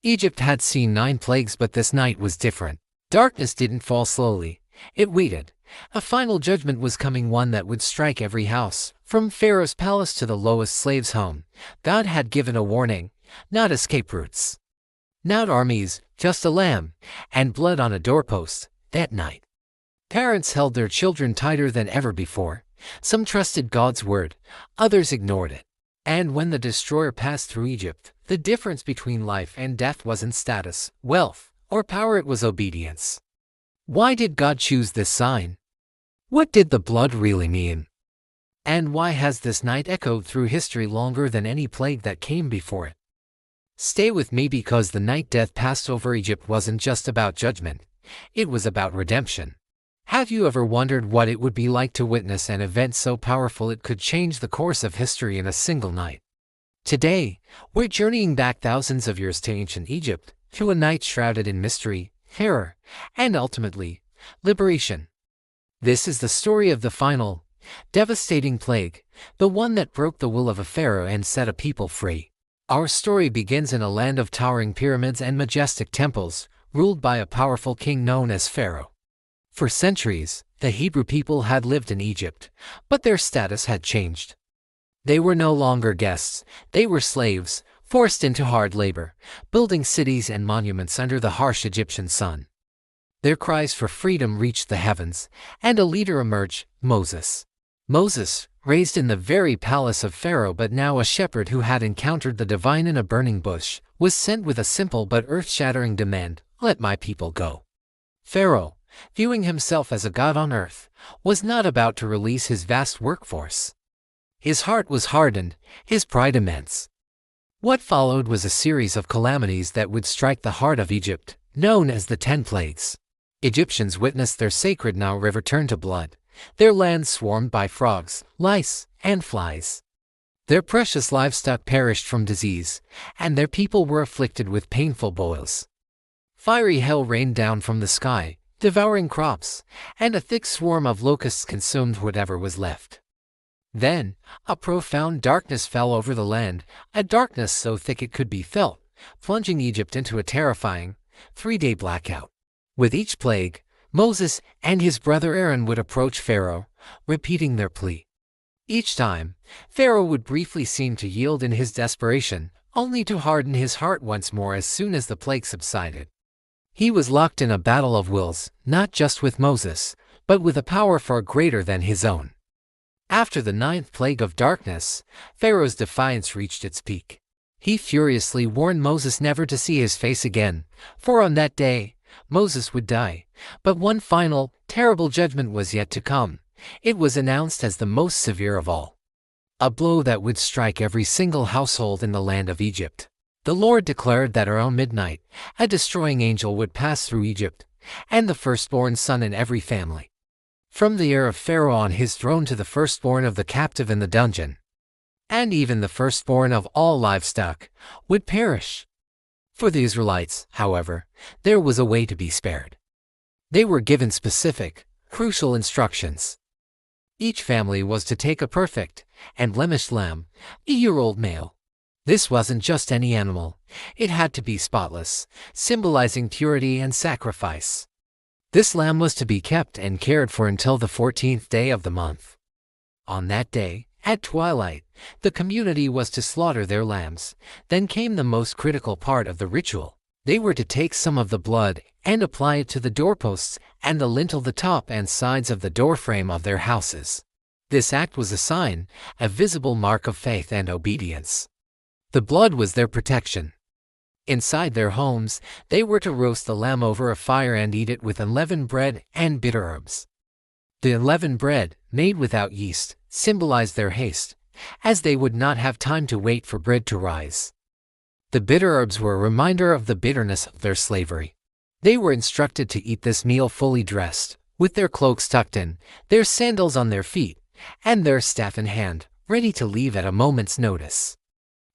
Egypt had seen 9 plagues, but this night was different. Darkness didn't fall slowly. It waited. A final judgment was coming, one that would strike every house, from Pharaoh's palace to the lowest slave's home. God had given a warning, not escape routes, not armies, just a lamb, and blood on a doorpost. That night, parents held their children tighter than ever before. Some trusted God's word, others ignored it. And when the destroyer passed through Egypt, the difference between life and death wasn't status, wealth, or power, it was obedience. Why did God choose this sign? What did the blood really mean? And why has this night echoed through history longer than any plague that came before it? Stay with me, because the night death passed over Egypt wasn't just about judgment. It was about redemption. Have you ever wondered what it would be like to witness an event so powerful it could change the course of history in a single night? Today, we're journeying back thousands of years to ancient Egypt, to a night shrouded in mystery, terror, and ultimately, liberation. This is the story of the final, devastating plague, the one that broke the will of a pharaoh and set a people free. Our story begins in a land of towering pyramids and majestic temples, ruled by a powerful king known as Pharaoh. For centuries, the Hebrew people had lived in Egypt, but their status had changed. They were no longer guests, they were slaves, forced into hard labor, building cities and monuments under the harsh Egyptian sun. Their cries for freedom reached the heavens, and a leader emerged, Moses. Moses, raised in the very palace of Pharaoh but now a shepherd who had encountered the divine in a burning bush, was sent with a simple but earth-shattering demand: let my people go. Pharaoh, viewing himself as a god on earth, was not about to release his vast workforce. His heart was hardened, his pride immense. What followed was a series of calamities that would strike the heart of Egypt, known as the 10 plagues. Egyptians witnessed their sacred Nile River turn to blood, their land swarmed by frogs, lice, and flies. Their precious livestock perished from disease, and their people were afflicted with painful boils. Fiery hail rained down from the sky, devouring crops, and a thick swarm of locusts consumed whatever was left. Then, a profound darkness fell over the land, a darkness so thick it could be felt, plunging Egypt into a terrifying, 3-day blackout. With each plague, Moses and his brother Aaron would approach Pharaoh, repeating their plea. Each time, Pharaoh would briefly seem to yield in his desperation, only to harden his heart once more as soon as the plague subsided. He was locked in a battle of wills, not just with Moses, but with a power far greater than his own. After the 9th plague of darkness, Pharaoh's defiance reached its peak. He furiously warned Moses never to see his face again, for on that day, Moses would die. But one final, terrible judgment was yet to come. It was announced as the most severe of all. A blow that would strike every single household in the land of Egypt. The Lord declared that around midnight, a destroying angel would pass through Egypt, and the firstborn son in every family, from the heir of Pharaoh on his throne to the firstborn of the captive in the dungeon, and even the firstborn of all livestock, would perish. For the Israelites, however, there was a way to be spared. They were given specific, crucial instructions. Each family was to take a perfect and blemished lamb, a year-old male. This wasn't just any animal, it had to be spotless, symbolizing purity and sacrifice. This lamb was to be kept and cared for until the 14th day of the month. On that day, at twilight, the community was to slaughter their lambs. Then came the most critical part of the ritual. They were to take some of the blood and apply it to the doorposts and the lintel, the top and sides of the doorframe of their houses. This act was a sign, a visible mark of faith and obedience. The blood was their protection. Inside their homes, they were to roast the lamb over a fire and eat it with unleavened bread and bitter herbs. The unleavened bread, made without yeast, symbolized their haste, as they would not have time to wait for bread to rise. The bitter herbs were a reminder of the bitterness of their slavery. They were instructed to eat this meal fully dressed, with their cloaks tucked in, their sandals on their feet, and their staff in hand, ready to leave at a moment's notice.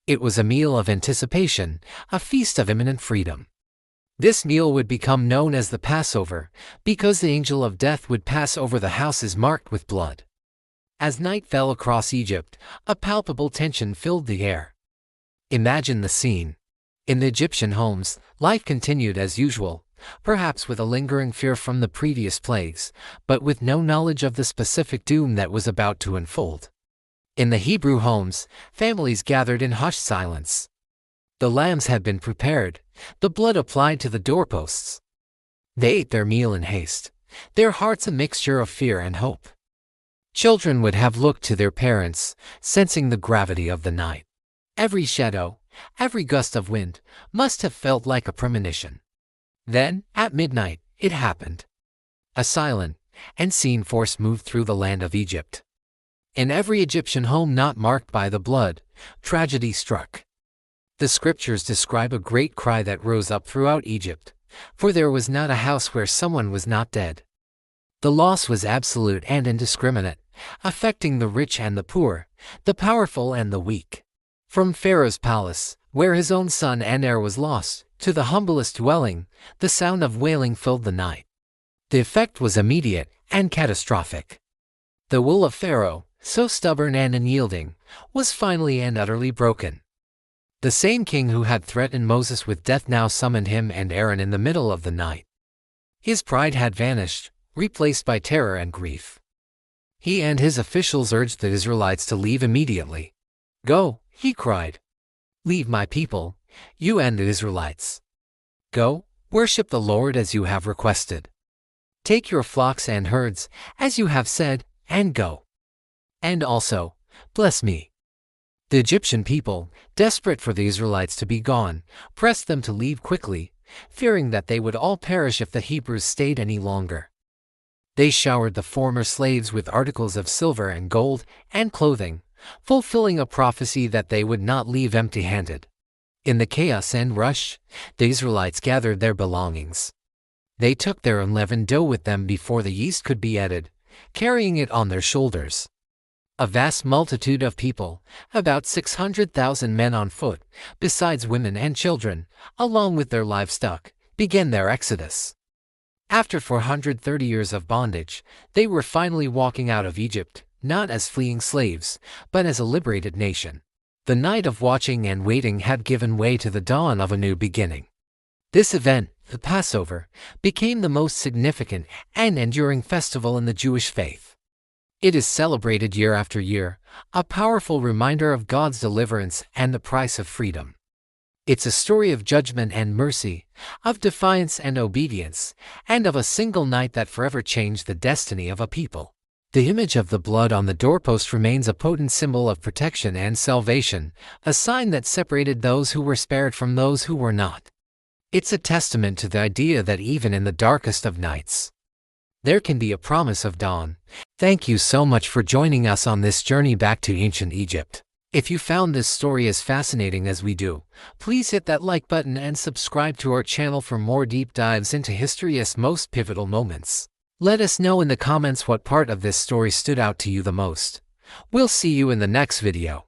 It was a meal of anticipation, a feast of imminent freedom. This meal would become known as the Passover, because the angel of death would pass over the houses marked with blood. As night fell across Egypt, a palpable tension filled the air. Imagine the scene. In the Egyptian homes, life continued as usual, perhaps with a lingering fear from the previous plagues, but with no knowledge of the specific doom that was about to unfold. In the Hebrew homes, families gathered in hushed silence. The lambs had been prepared, the blood applied to the doorposts. They ate their meal in haste, their hearts a mixture of fear and hope. Children would have looked to their parents, sensing the gravity of the night. Every shadow, every gust of wind, must have felt like a premonition. Then, at midnight, it happened. A silent, unseen force moved through the land of Egypt. In every Egyptian home not marked by the blood, tragedy struck. The scriptures describe a great cry that rose up throughout Egypt, for there was not a house where someone was not dead. The loss was absolute and indiscriminate, affecting the rich and the poor, the powerful and the weak. From Pharaoh's palace, where his own son and heir was lost, to the humblest dwelling, the sound of wailing filled the night. The effect was immediate and catastrophic. The will of Pharaoh, so stubborn and unyielding, was finally and utterly broken. The same king who had threatened Moses with death now summoned him and Aaron in the middle of the night. His pride had vanished, replaced by terror and grief. He and his officials urged the Israelites to leave immediately. "Go," he cried. "Leave my people, you and the Israelites. Go, worship the Lord as you have requested. Take your flocks and herds, as you have said, and go. And also, bless me." The Egyptian people, desperate for the Israelites to be gone, pressed them to leave quickly, fearing that they would all perish if the Hebrews stayed any longer. They showered the former slaves with articles of silver and gold and clothing, fulfilling a prophecy that they would not leave empty-handed. In the chaos and rush, the Israelites gathered their belongings. They took their unleavened dough with them before the yeast could be added, carrying it on their shoulders. A vast multitude of people, about 600,000 men on foot, besides women and children, along with their livestock, began their exodus. After 430 years of bondage, they were finally walking out of Egypt, not as fleeing slaves, but as a liberated nation. The night of watching and waiting had given way to the dawn of a new beginning. This event, the Passover, became the most significant and enduring festival in the Jewish faith. It is celebrated year after year, a powerful reminder of God's deliverance and the price of freedom. It's a story of judgment and mercy, of defiance and obedience, and of a single night that forever changed the destiny of a people. The image of the blood on the doorpost remains a potent symbol of protection and salvation, a sign that separated those who were spared from those who were not. It's a testament to the idea that even in the darkest of nights, there can be a promise of dawn. Thank you so much for joining us on this journey back to ancient Egypt. If you found this story as fascinating as we do, please hit that like button and subscribe to our channel for more deep dives into history's most pivotal moments. Let us know in the comments what part of this story stood out to you the most. We'll see you in the next video.